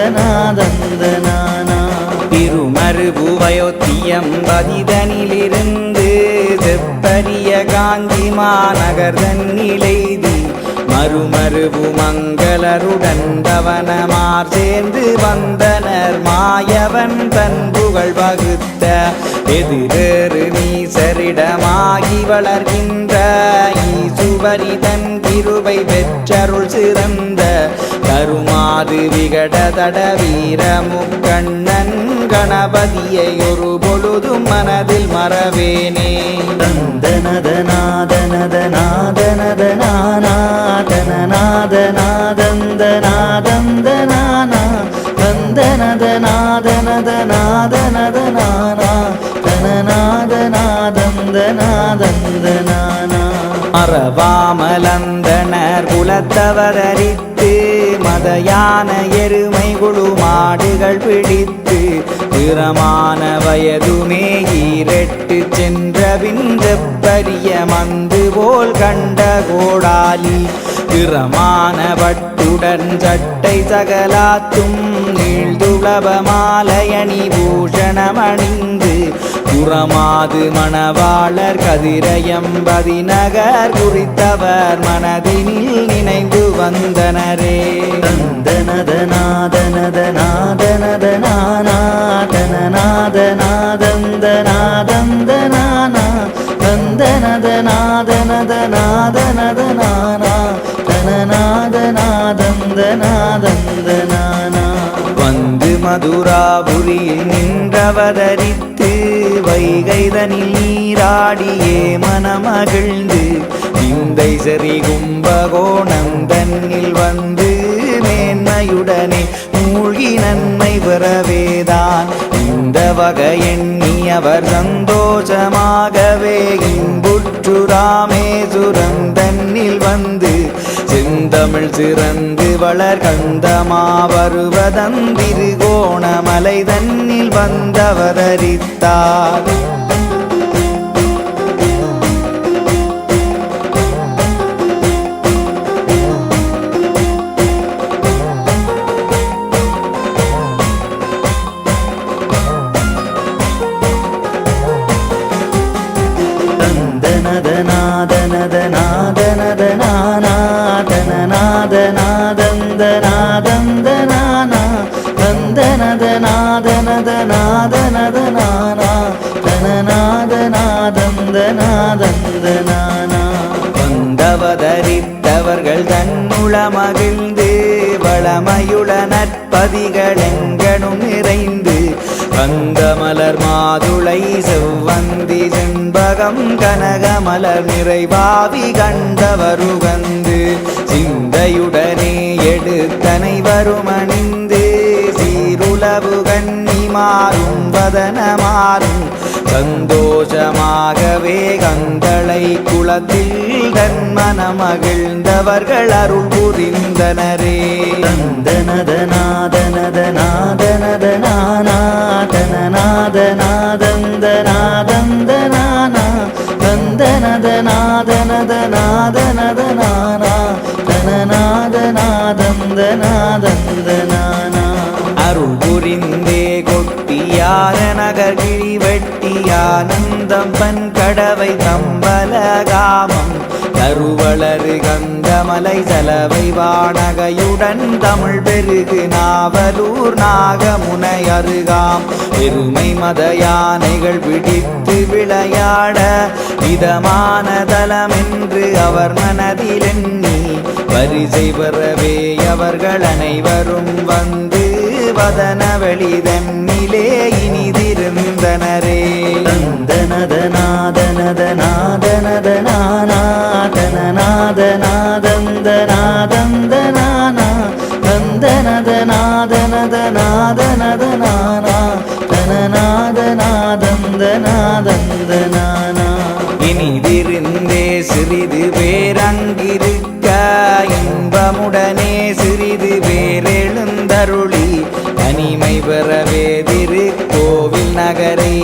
நாதந்தனாதந்தனானா திருமருவு வயோத்தியம் பதிதனிலிருந்து செப்பரிய காஞ்சி மாநகர் தன்னிலைதி மறுமருவு மங்களருடன் தவனமார் சேர்ந்து வந்தனர் மாயவன் தன் புகழ் வகுத்த எதிரேறு நீசரிடமாகி வளர்கின்ற ஈசுவரி தன் கிருபை பெற்றருள் சிறந்த கருமாது விகட தட வீர முக்கண்ணன் கணபதியை ஒரு பொழுதும் மனதில் மறவேனே தந்தனதநாதனதநாதனதனானா தனநாதநாதந்தநாதந்தனானா தந்தனதநாதனதநாதனதனானா தனநாதநாதந்தநாதந்தனானா மறவாமலந்தனர் குலத்தவதரித்து மதயான எருமை குழு மாடுகள் பிடித்து திறமான வயதுமே ஈரெட்டு சென்ற விஞ்சப்பரிய மந்து போல் கண்ட கோடாலி திறமான பட்டுடன் சட்டை சகலாத்தும் நீழ்துளப மாலையணி பூஷணமணிந்து புறமாது மணவாளர் கதிரையம்பதி நகர் குறித்தவர் மனதினில் நினைந்து வந்தனரே தந்தனதநாதனதநாதனதனானா தனநாதநாதந்தநாதந்தனானா தந்தனதநாதனதநாதனதனானா தனநாதநாதந்தநாதந்தனானா வந்து மதுராபுரியில் நின்றவதரித்து வைகைதனில் நீராடியே மனமகிழ்ந்து விந்தை சரி கும்பகோணம் தன்னில் வந்து மேன்மையுடனே மூழ்கி நன்மை பெறவேதான் இந்த வகை எண்ணி அவர் சந்தோஷமாகவே இன்புற்று ராமேசுரம் தன்னில் வந்து செந்தமிழ் சிறந்து வளர் கந்தமா வருவதந்திருகோணமலை தன்னில் வந்தவதரித்தார் தந்தனதநாதனதநாதனதனானா தனநாதநாதந்தநாதந்தனானா தந்தனதநாதனதநாதனதனானா தனநாதநாதந்தநாதந்தனானா வந்தவதரித்தவர்கள் தன்னுள மகிழ்ந்து வளமையுள நற்பதிகள் எங்கனும் நிறைந்து கந்தமலர் மாதுளை செவ்வந்தி செண்பகம் கனகமலர் நிறைவாவி கண்டவருகந்து சிந்தையுடனே எடுத்தனை வருமணிந்து சீருளவு கண்ணி மாறும் வதனமாறும் சந்தோஷமாகவே கந்தளை குளத்தில் தன்மன மகிழ்ந்தவர்கள் அருள் புரிந்தனரே தந்தனதநாதனதநாதனதனானா தனநாதநாதந்தநாதந்தனானா தந்தனதநாதனதநாதனதனானா தனநாதநாதந்தநாதந்தனானா அருள் புரிந்தே கொட்டியார நகர் கிழி வெட்டியானந்தம் பன் கடவை தம்பலகாமம் கருவளரு கந்தமலை செலவை வானகையுடன் தமிழ் பெருகு நாவலூர் நாகமுனை அருகாம் பெருமை மத யானைகள் பிடித்து விளையாட இதமான தலமென்று அவர் மனதில் எண்ணி பரிசை பெறவே அவர்கள் அனைவரும் வந்து வதன வெளிதன்னிலே இனிதிருந்தனரே தந்தனதநாதனதநாதனதனானா தனநாதநாதந்தநாதந்தனானா தந்தனதநாதனதநாதனதனானா தனநாதநாதந்தநாதந்தனானா இனிதிருந்தே சிறிது பேரங்கிருக்க இன்பமுடனே சிறிது பேரெழுந்தருளி தனிமை பெறவே திருக்கோவில் நகரை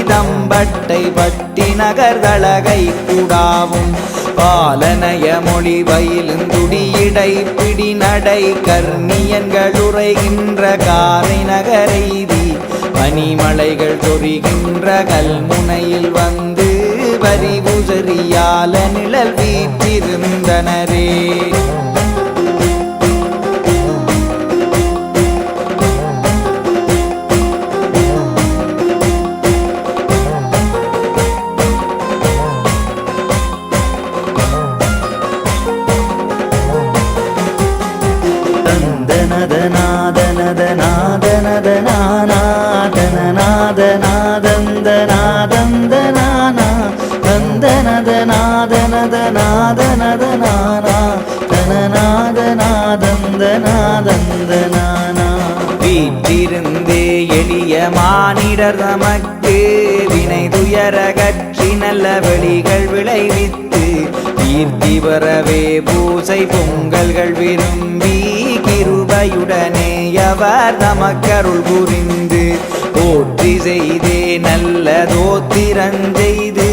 தம்பட்ட சட்டை பட்டி நகர்களகை கூடாவும் பாலனய மொழி பயிலுந்துடியிடை பிடி நடை கர்ணியன்கள் உரைகின்ற காரை நகரைதி பனிமலைகள் சொரிகின்ற கல்முனையில் வந்து பரிபுசரியால நிழல் வீற்றிருந்தனரே. வீற்றிருந்தே எளிய மானிடர் தமக்கு வினை துயரகற்றி நல்ல வெளிகள் விளைவித்து கீர்த்தி பெறவே பூசை பொங்கல்கள் விரும்பி கிருபையுடனே அவர் தமக்கருள் புரிந்து போற்றி செய்தே நல்ல தோத்திரஞ்செய்து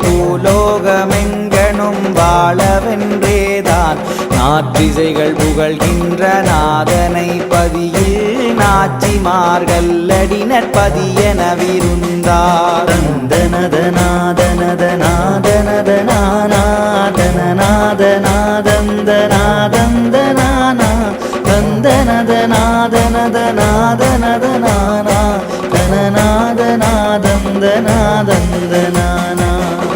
பூலோகமெங்கனும் வாழவென்றேதான் நாற்றிசைகள் புகழ்கின்ற நாதனை பதியில் நாச்சிமார்களடினர் பதியன விருந்தார்.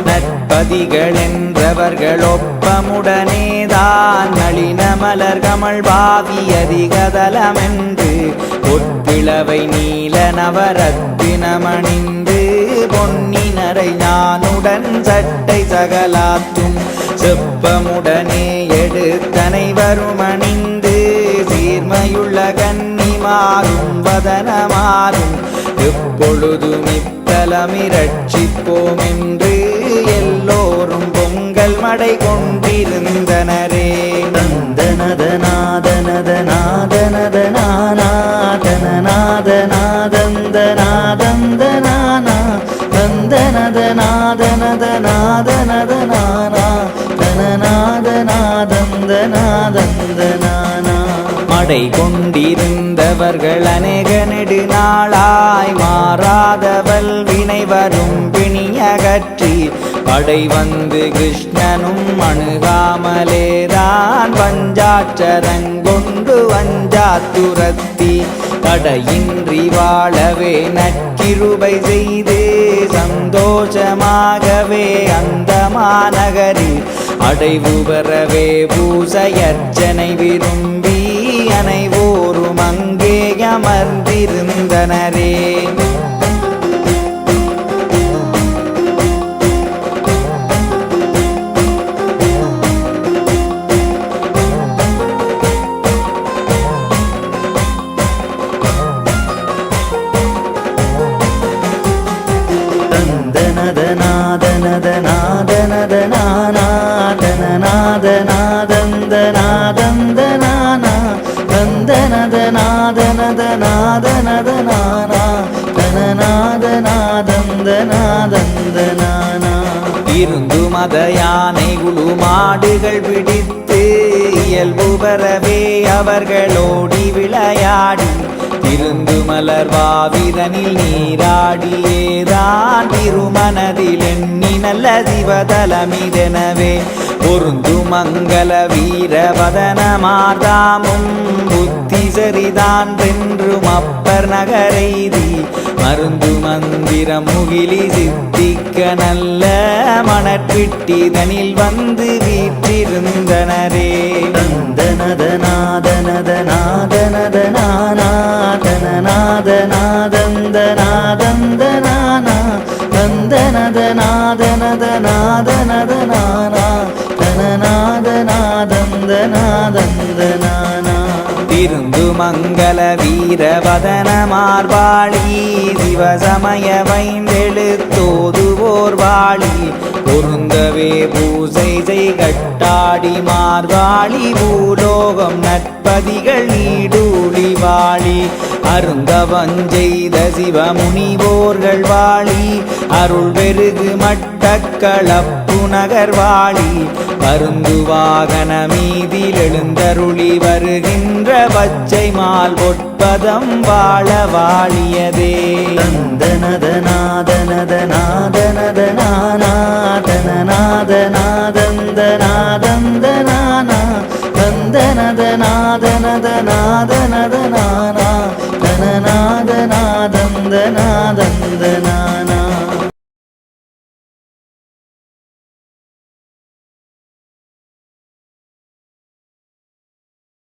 நற்பதிகள் என்றவர்கள் ஒப்பமுடனேதான் நளின மலர் கமல் பாவி அதிகதலமென்று பொற்பிளவை நீல நவரத்தினமணிந்து பொன்னினரை ஞானுடன் சட்டை சகலாத்தும் செப்பமுடனே எடுத்தனை வருமணிந்து சீர்மையுள்ள கன்னிமாறும் வதனமாறும் எப்பொழுதும் இத்தலமிரட்சிப்போம் என்று எல்லோரும் பொங்கல் மடை கொண்டிருந்தனரே. மடை கொண்டிருந்தவர்கள் அநேக நெடுநாளாய் மாறாதவள் வினை வரும் பிணியகற்றி படை வந்து கிருஷ்ணனும் அணுகாமலேதான் வஞ்சாற்றரங்கொண்டு வஞ்சாத்துரத்தி தடையின்றி வாழவே நற்கிருபை செய்து சந்தோஷமாகவே அந்த மாநகரில் அடைவு பெறவே பூசையர்ச்சனை விரும்பி அனைவோரும் அங்கே அமர்ந்திருந்தனரே. இருந்து மத யானை குழு மாடுகள் பிடித்து இயல்பு பெறவே அவர்களோடி விளையாடி திருந்து மலர் வாவிதனில் நீராடியேதான் திருமனதில் எண்ணி நல்ல சிவதலமிதெனவே பொருந்து மங்கள வீரவதனமாதாமும் புத்தி சரிதான் வென்றும் அப்பர் நகரைதி மருந்து மந்திரம் முகிலி சித்திக்க நல்ல மணற்பிட்டிதனில் வந்து வீற்றிருந்தனரே. விருந்து மங்கள வீரவதன மார்பாளி சிவசமய வைந்தெழுத்தோதுவோர் வாளி பொருந்தவே பூசை செய் கட்டாடி மார்வாளி பூலோகம் நற்பதிகள் நீடூழி வாழி அருந்தவஞ் செய்த சிவமுனிவோர்கள் வாழி அருள் பெருகு மட்டக்களப்பு நகர் வாழி பருந்து வாகன மீதில் எழுந்தருளி வருகின்ற பச்சை மால் பொற்பதம் வாழ வாழியதே. தந்தனதநாதனதநாதனதநாதனதநாதந்தனாதந்தனாதந்தனானா தந்தனதநாதனதநாதனதனானா தனநாதன